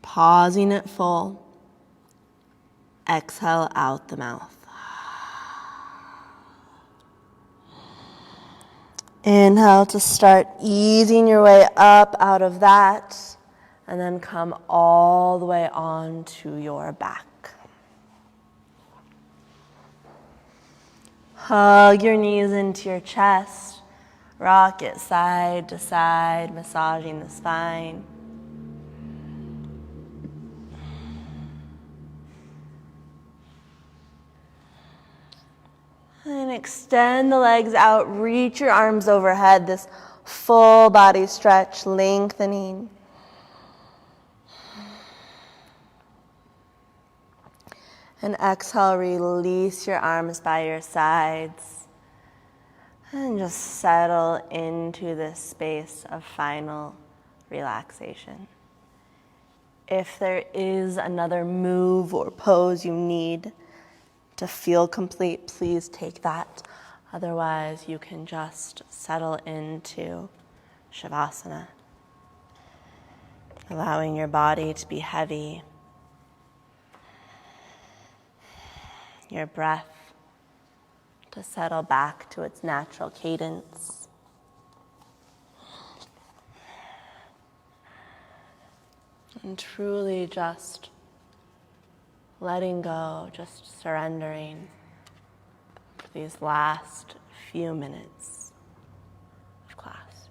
pausing it full. Exhale out the mouth. Inhale to start easing your way up out of that, and then come all the way onto your back. Hug your knees into your chest. Rock it side to side, massaging the spine. And extend the legs out, reach your arms overhead, this full body stretch, lengthening. And exhale, release your arms by your sides. And just settle into this space of final relaxation. If there is another move or pose you need to feel complete, please take that. Otherwise, you can just settle into Shavasana, allowing your body to be heavy, your breath to settle back to its natural cadence. And truly just letting go, just surrendering for these last few minutes of class.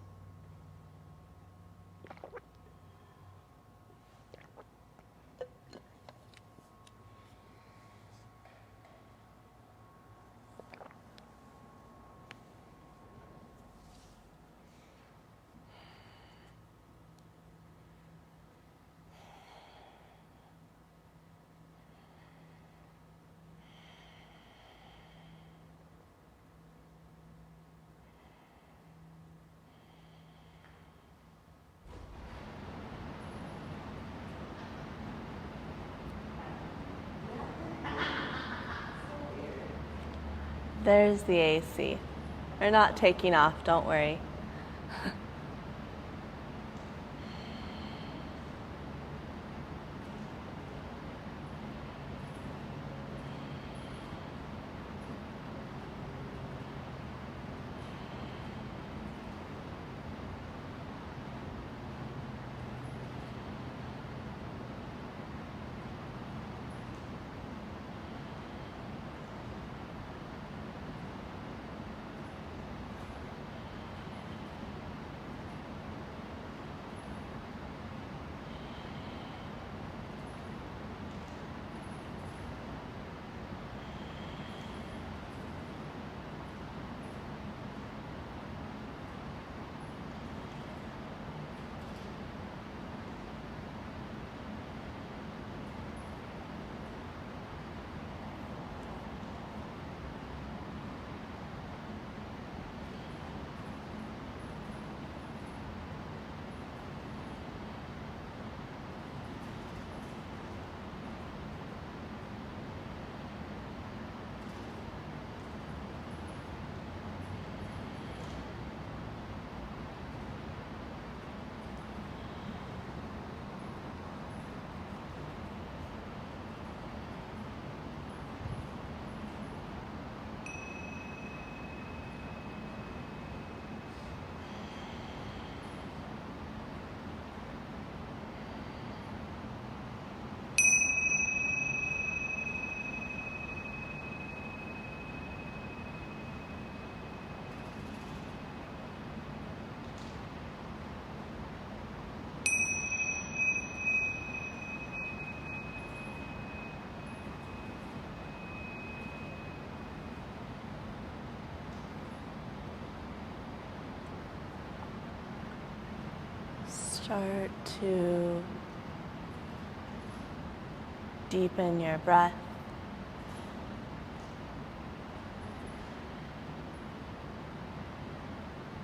There's the AC. They're not taking off, don't worry. Start to deepen your breath.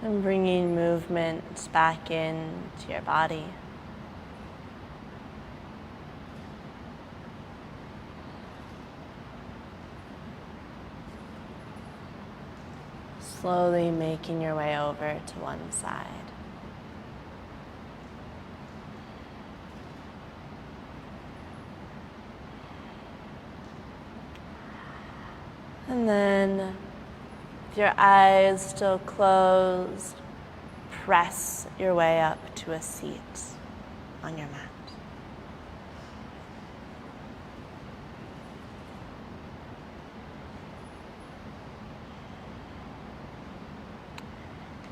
And bringing movement back into your body. Slowly making your way over to one side. And then, with your eyes still closed, press your way up to a seat on your mat.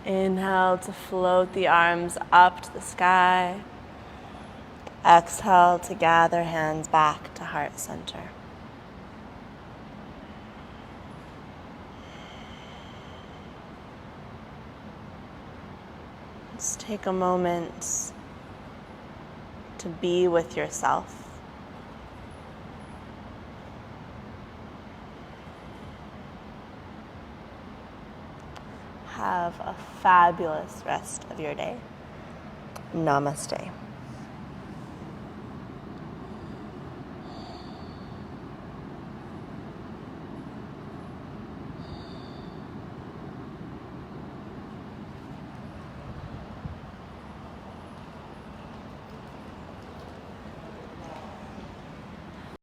Inhale to float the arms up to the sky. Exhale to gather hands back to heart center. Just take a moment to be with yourself. Have a fabulous rest of your day. Namaste.